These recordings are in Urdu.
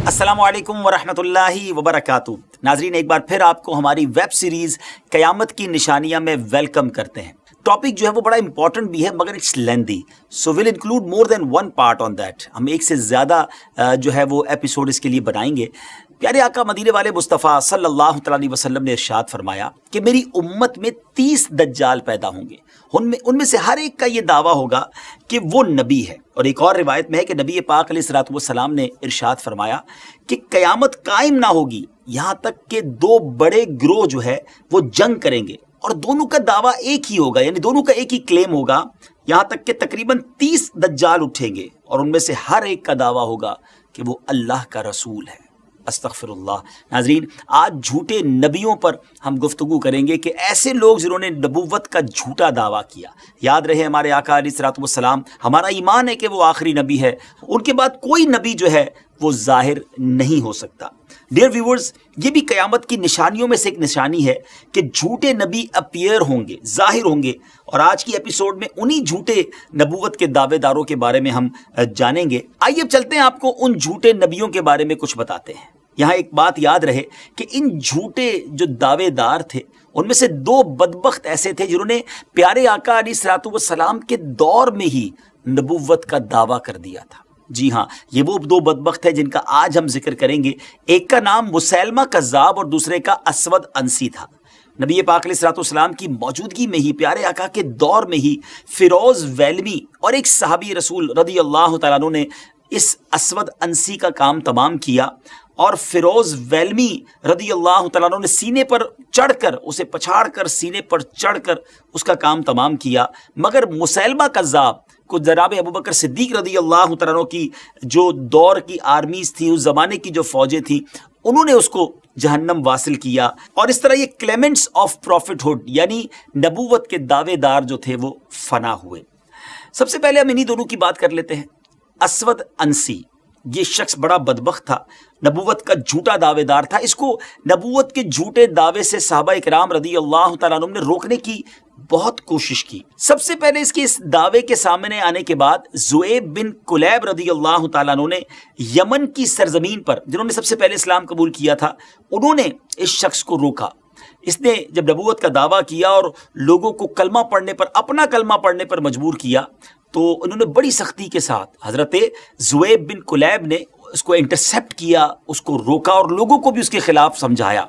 السلام علیکم ورحمۃ اللہ وبرکاتہ۔ ناظرین، ایک بار پھر آپ کو ہماری ویب سیریز قیامت کی نشانیاں میں ویلکم کرتے ہیں۔ ٹاپک جو ہے وہ بڑا امپورٹنٹ بھی ہے مگر it's lengthy, so will include more than one part on that. ہم ایک سے زیادہ جو ہے وہ ایپیسوڈ اس کے لیے بنائیں گے۔ پیارے آقا مدینے والے مصطفیٰ صلی اللہ تعالیٰ علیہ وسلم نے ارشاد فرمایا کہ میری امت میں 30 دجال پیدا ہوں گے، ان میں سے ہر ایک کا یہ دعویٰ ہوگا کہ وہ نبی ہے۔ اور ایک اور روایت میں ہے کہ نبی پاک علیہ الصلوۃ والسلام نے ارشاد فرمایا کہ قیامت قائم نہ ہوگی یہاں تک کہ 2 بڑے گروہ جو ہے وہ جنگ کریں گے، اور دونوں کا دعویٰ ایک ہی ہوگا، یعنی دونوں کا ایک ہی کلیم ہوگا، یہاں تک کہ تقریباً 30 دجال اٹھیں گے، اور ان میں سے ہر ایک کا دعویٰ ہوگا کہ وہ اللہ کا رسول ہے۔ استغفر اللہ۔ ناظرین، آج جھوٹے نبیوں پر ہم گفتگو کریں گے کہ ایسے لوگ جنہوں نے نبوت کا جھوٹا دعویٰ کیا۔ یاد رہے ہمارے آقا علیہ الصلوۃ والسلام، ہمارا ایمان ہے کہ وہ آخری نبی ہے، ان کے بعد کوئی نبی جو ہے وہ ظاہر نہیں ہو سکتا۔ ڈیئر ویورز، یہ بھی قیامت کی نشانیوں میں سے ایک نشانی ہے کہ جھوٹے نبی اپیئر ہوں گے، ظاہر ہوں گے، اور آج کی ایپیسوڈ میں انہی جھوٹے نبوت کے دعوے داروں کے بارے میں ہم جانیں گے۔ آئیے اب چلتے ہیں، آپ کو ان جھوٹے نبیوں کے بارے میں کچھ بتاتے ہیں۔ یہاں ایک بات یاد رہے کہ ان جھوٹے جو دعوے دار تھے ان میں سے 2 بدبخت ایسے تھے جنہوں نے پیارے آقا علیہ الصلوۃ والسلام کے دور میں ہی نبوت کا دعویٰ کر دیا تھا۔ جی ہاں، یہ وہ 2 بدبخت ہیں جن کا آج ہم ذکر کریں گے۔ ایک کا نام مسیلمہ کذاب اور دوسرے کا اسود انسی تھا۔ نبی پاک علیہ الصلوۃ والسلام کی موجودگی میں ہی، پیارے آقا کے دور میں ہی، فیروز ویلمی اور ایک صحابی رسول رضی اللہ تعالیٰ عنہ نے اس اسود انسی کا کام تمام کیا، اور فیروز ویلمی رضی اللہ تعالیٰ عنہ نے سینے پر چڑھ کر، اسے پچھاڑ کر سینے پر چڑھ کر اس کا کام تمام کیا۔ مگر مسیلمہ کذاب کو جناب ابوبکر صدیق رضی اللہ تعالیٰ عنہ کی جو دور کی آرمیز تھی، اس زمانے کی جو فوجیں تھیں، انہوں نے اس کو جہنم واصل کیا، اور اس طرح یہ کلیمنٹس آف پروفٹ ہوڈ یعنی نبوت کے دعوے دار جو تھے وہ فنا ہوئے۔ سب سے پہلے ہم انہی دونوں کی بات کر لیتے ہیں۔ اسود انسی، یہ شخص بڑا بدبخت تھا، نبوت کا جھوٹا دعوے دار تھا۔ اس کو نبوت کے جھوٹے دعوے سے صحابہ کرام رضی اللہ تعالیٰ عنہ نے روکنے کی بہت کوشش کی۔ سب سے پہلے اس دعوے کے سامنے آنے کے بعد زؤیب بن کلیب رضی اللہ تعالیٰ عنہ نے یمن کی سرزمین پر، جنہوں نے سب سے پہلے اسلام قبول کیا تھا، انہوں نے اس شخص کو روکا۔ اس نے جب نبوت کا دعویٰ کیا اور لوگوں کو کلمہ پڑھنے پر، اپنا کلمہ پڑھنے پر مجبور کیا، تو انہوں نے بڑی سختی کے ساتھ حضرت زؤیب بن کلیب نے اس کو انٹرسیپٹ کیا، اس کو روکا اور لوگوں کو بھی اس کے خلاف سمجھایا۔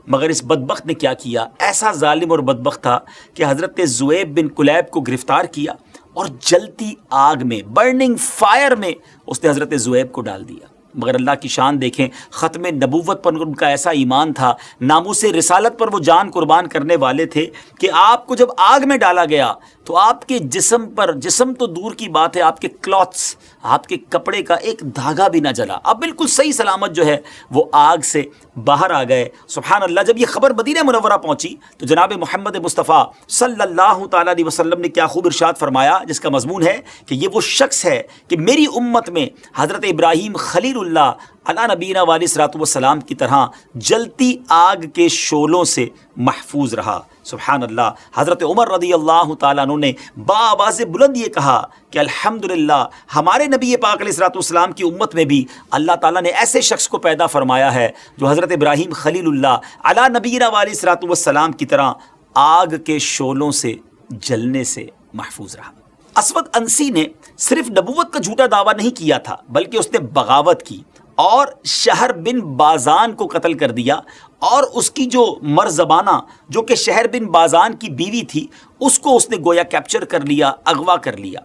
مگر اس بدبخت نے کیا کیا؟ ایسا ظالم اور بدبخت تھا کہ حضرت زؤیب بن کلیب کو گرفتار کیا اور جلتی آگ میں، برننگ فائر میں، اس نے حضرت زؤیب کو ڈال دیا۔ مگر اللہ کی شان دیکھیں، ختم نبوت پر ان کا ایسا ایمان تھا، ناموس رسالت پر وہ جان قربان کرنے والے تھے کہ آپ کو جب آگ میں ڈالا گیا تو آپ کے جسم پر، جسم تو دور کی بات ہے، آپ کے کلاتھس، آپ کے کپڑے کا ایک دھاگا بھی نہ جلا، آپ بالکل صحیح سلامت جو ہے وہ آگ سے باہر آ گئے۔ سبحان اللہ۔ جب یہ خبر مدینہ منورہ پہنچی تو جناب محمد مصطفیٰ صلی اللہ تعالیٰ علیہ وسلم نے کیا خوب ارشاد فرمایا، جس کا مضمون ہے کہ یہ وہ شخص ہے کہ میری امت میں حضرت ابراہیم خلیل اللہ علی نبینا علیہ الصلوۃ والسلام کی طرح جلتی آگ کے شعلوں سے محفوظ رہا۔ سبحان اللہ۔ حضرت عمر رضی اللہ تعالیٰ عنہ نے بآواز بلند یہ کہا کہ الحمدللہ، ہمارے نبی پاک علیہ الصلوۃ والسلام کی امت میں بھی اللہ تعالیٰ نے ایسے شخص کو پیدا فرمایا ہے جو حضرت ابراہیم خلیل اللہ علی نبینا علیہ الصلوۃ والسلام کی طرح آگ کے شعلوں سے جلنے سے محفوظ رہا۔ اسود انسی نے صرف نبوت کا جھوٹا دعویٰ نہیں کیا تھا، بلکہ اس نے بغاوت کی اور شہر بن بازان کو قتل کر دیا، اور اس کی جو مرزبانہ، جو کہ شہر بن بازان کی بیوی تھی، اس کو اس نے گویا کیپچر کر لیا، اغوا کر لیا۔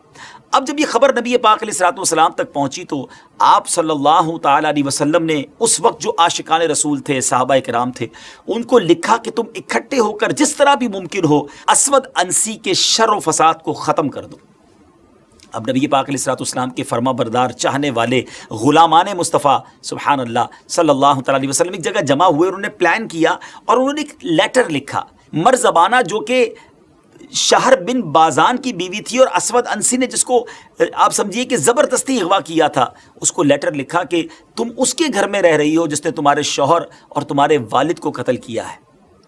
اب جب یہ خبر نبی پاک علیہ الصلوۃ والسلام تک پہنچی تو آپ صلی اللہ تعالیٰ علیہ وسلم نے اس وقت جو عاشقان رسول تھے، صحابہ کرام تھے، ان کو لکھا کہ تم اکٹھے ہو کر جس طرح بھی ممکن ہو اسود انسی کے شر و فساد کو ختم کر دو۔ اب نبی پاک علیہ الصلوۃ والسلام کے فرما بردار چاہنے والے غلامان مصطفیٰ سبحان اللہ صلی اللہ تعالیٰ علیہ وسلم ایک جگہ جمع ہوئے، انہوں نے پلان کیا اور انہوں نے ایک لیٹر لکھا۔ مرزبانہ جو کہ شہر بن بازان کی بیوی تھی، اور اسود انسی نے جس کو آپ سمجھیے کہ زبردستی اغوا کیا تھا، اس کو لیٹر لکھا کہ تم اس کے گھر میں رہ رہی ہو جس نے تمہارے شوہر اور تمہارے والد کو قتل کیا ہے۔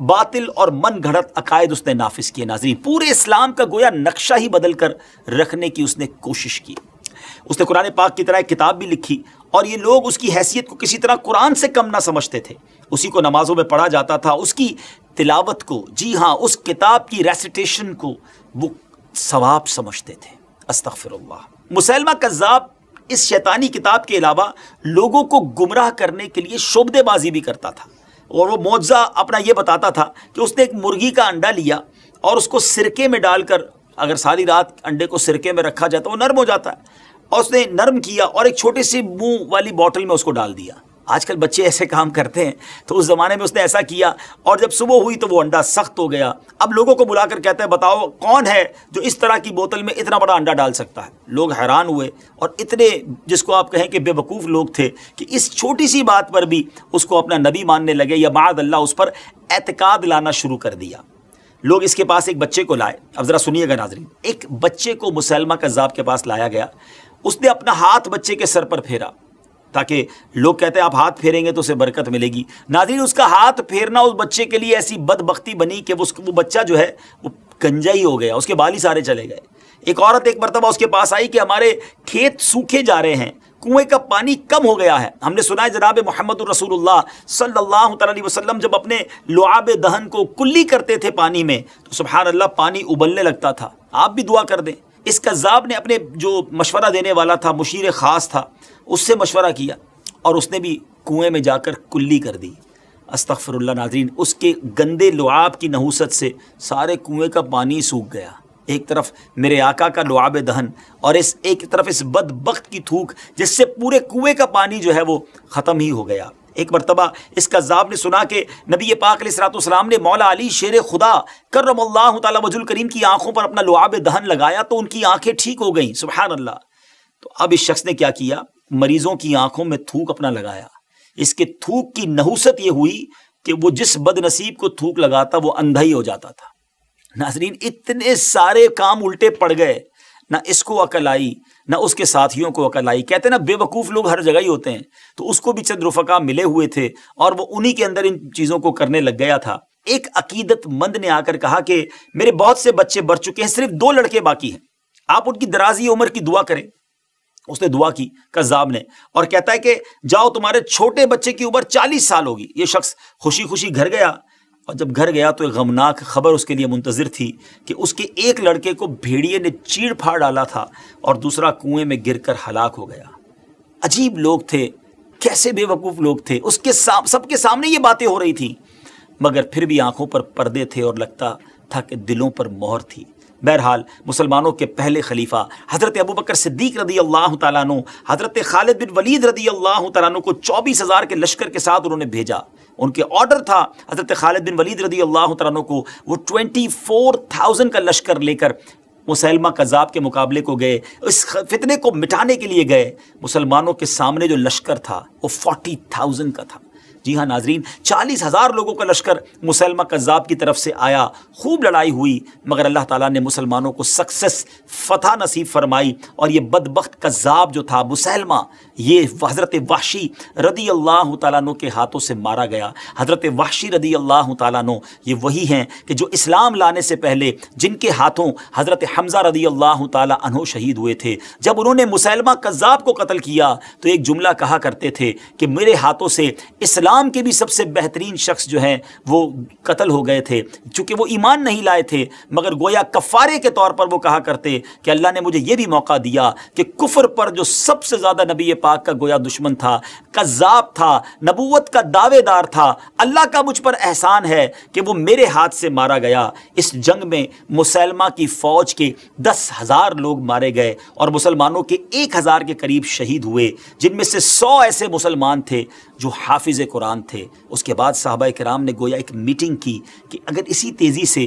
باطل اور من گھڑت عقائد اس نے نافذ کیے۔ ناظرین، پورے اسلام کا گویا نقشہ ہی بدل کر رکھنے کی اس نے کوشش کی۔ اس نے قرآن پاک کی طرح ایک کتاب بھی لکھی، اور یہ لوگ اس کی حیثیت کو کسی طرح قرآن سے کم نہ سمجھتے تھے۔ اسی کو نمازوں میں پڑھا جاتا تھا، اس کی تلاوت کو، جی ہاں، اس کتاب کی ریسیٹیشن کو وہ ثواب سمجھتے تھے۔ استغفر اللہ۔ مسیلمہ کذاب اس شیطانی کتاب کے علاوہ لوگوں کو گمراہ کرنے کے لیے شعبدے بازی بھی کرتا تھا، اور وہ معجزہ اپنا یہ بتاتا تھا کہ اس نے ایک مرغی کا انڈا لیا اور اس کو سرکے میں ڈال کر، اگر ساری رات انڈے کو سرکے میں رکھا جاتا ہے وہ نرم ہو جاتا ہے، اور اس نے نرم کیا اور ایک چھوٹے سی منہ والی بوٹل میں اس کو ڈال دیا۔ آج کل بچے ایسے کام کرتے ہیں، تو اس زمانے میں اس نے ایسا کیا، اور جب صبح ہوئی تو وہ انڈا سخت ہو گیا۔ اب لوگوں کو بلا کر کہتا ہے بتاؤ کون ہے جو اس طرح کی بوتل میں اتنا بڑا انڈا ڈال سکتا ہے۔ لوگ حیران ہوئے، اور اتنے جس کو آپ کہیں کہ بے وقوف لوگ تھے کہ اس چھوٹی سی بات پر بھی اس کو اپنا نبی ماننے لگے، یا معاذ اللہ اس پر اعتقاد لانا شروع کر دیا۔ لوگ اس کے پاس ایک بچے کو لائے۔ اب ذرا سنیے گا ناظرین، ایک بچے کو مسیلمہ کذاب کے پاس لایا گیا۔ اس نے اپنا ہاتھ بچے کے سر پر پھیرا، تاکہ لوگ کہتے ہیں آپ ہاتھ پھیریں گے تو اسے برکت ملے گی۔ ناظرین، اس کا ہاتھ پھیرنا اس بچے کے لیے ایسی بدبختی بنی کہ وہ بچہ جو ہے وہ گنجا ہی ہو گیا، اس کے بال ہی سارے چلے گئے۔ ایک عورت ایک مرتبہ اس کے پاس آئی کہ ہمارے کھیت سوکھے جا رہے ہیں، کنویں کا پانی کم ہو گیا ہے۔ ہم نے سنا ہے جناب محمد الرسول اللہ صلی اللہ تعالی علیہ وسلم جب اپنے لعاب دہن کو کلی کرتے تھے پانی میں، تو سبحان اللہ پانی ابلنے لگتا تھا، آپ بھی دعا کر دیں۔ اس کذاب نے اپنے جو مشورہ دینے والا تھا، مشیر خاص تھا، اس سے مشورہ کیا، اور اس نے بھی کنویں میں جا کر کلی کر دی۔ استغفر اللہ۔ ناظرین، اس کے گندے لعاب کی نحوست سے سارے کنویں کا پانی سوکھ گیا۔ ایک طرف میرے آقا کا لعاب دہن، اور ایک طرف اس بدبخت کی تھوک، جس سے پورے کنویں کا پانی جو ہے وہ ختم ہی ہو گیا۔ ایک مرتبہ اس کذاب نے سنا کہ نبی پاک علیہ الصلوۃ والسلام نے مولا علی شیر خدا کرم اللہ تعالی وجہ الکریم کی آنکھوں پر اپنا لعاب دہن لگایا تو ان کی آنکھیں ٹھیک ہو گئیں۔ سبحان اللہ۔ تو اب اس شخص نے کیا کیا؟ مریضوں کی آنکھوں میں تھوک اپنا لگایا۔ اس کے تھوک کی نحوست یہ ہوئی کہ وہ جس بد نصیب کو تھوک لگاتا وہ اندھا ہی ہو جاتا تھا۔ ناظرین، اتنے سارے کام الٹے پڑ گئے، نہ اس کو عقل آئی نہ اس کے ساتھیوں کو عقل آئی۔ کہتے ہیں نا بے وقوف لوگ ہر جگہ ہی ہوتے ہیں، تو اس کو بھی چند رفقا ملے ہوئے تھے اور وہ انہی کے اندر ان چیزوں کو کرنے لگ گیا تھا۔ ایک عقیدت مند نے آ کر کہا کہ میرے بہت سے بچے بڑھ چکے ہیں، صرف 2 لڑکے باقی ہیں، آپ ان کی درازی عمر کی دعا کریں۔ اس نے دعا کی کذاب نے، اور کہتا ہے کہ جاؤ تمہارے چھوٹے بچے کی عمر 40 سال ہوگی۔ یہ شخص خوشی خوشی گھر گیا، اور جب گھر گیا تو ایک غمناک خبر اس کے لیے منتظر تھی کہ اس کے ایک لڑکے کو بھیڑیے نے چیڑ پھاڑ ڈالا تھا اور دوسرا کنویں میں گر کر ہلاک ہو گیا۔ عجیب لوگ تھے، کیسے بے وقوف لوگ تھے، اس کے سب کے سامنے یہ باتیں ہو رہی تھیں، مگر پھر بھی آنکھوں پر پردے تھے اور لگتا تھا کہ دلوں پر مہر تھی۔ بہرحال مسلمانوں کے پہلے خلیفہ حضرت ابوبکر صدیق رضی اللہ تعالیٰ عنہ، حضرت خالد بن ولید رضی اللہ تعالیٰ عنہ کو 24,000 کے لشکر کے ساتھ انہوں نے بھیجا۔ ان کے آرڈر تھا حضرت خالد بن ولید رضی اللہ تعالیٰ عنہ کو وہ 24,000 کا لشکر لے کر مسیلمہ کذاب کے مقابلے کو گئے، اس فتنے کو مٹانے کے لیے گئے۔ مسلمانوں کے سامنے جو لشکر تھا وہ 40,000 کا تھا۔ جی ہاں ناظرین، 40,000 لوگوں کا لشکر مسیلمہ کذاب کی طرف سے آیا، خوب لڑائی ہوئی، مگر اللہ تعالیٰ نے مسلمانوں کو سکسیس، فتح نصیب فرمائی، اور یہ بدبخت کذاب جو تھا مسیلمہ، یہ حضرت وحشی رضی اللہ تعالیٰ عنہ کے ہاتھوں سے مارا گیا۔ حضرت وحشی رضی اللہ تعالیٰ عنہ یہ وہی ہیں کہ جو اسلام لانے سے پہلے جن کے ہاتھوں حضرت حمزہ رضی اللہ تعالیٰ عنہ شہید ہوئے تھے۔ جب انہوں نے مسیلمہ کذاب کو قتل کیا تو ایک جملہ کہا کرتے تھے کہ میرے ہاتھوں سے اسلام کے بھی سب سے بہترین شخص جو ہیں وہ قتل ہو گئے تھے، چونکہ وہ ایمان نہیں لائے تھے، مگر گویا کفارے کے طور پر وہ کہا کرتے کہ اللہ نے مجھے یہ بھی موقع دیا کہ کفر پر جو سب سے زیادہ نبی پاک کا گویا دشمن تھا، کذاب تھا، نبوت کا دعوے دار تھا، اللہ کا مجھ پر احسان ہے کہ وہ میرے ہاتھ سے مارا گیا۔ اس جنگ میں مسیلمہ کی فوج کے 10,000 لوگ مارے گئے اور مسلمانوں کے 1,000 کے قریب شہید ہوئے، جن میں سے 100 ایسے مسلمان تھے جو حافظ قرآن تھے۔ اس کے بعد صحابہ کرام نے گویا ایک میٹنگ کی کہ اگر اسی تیزی سے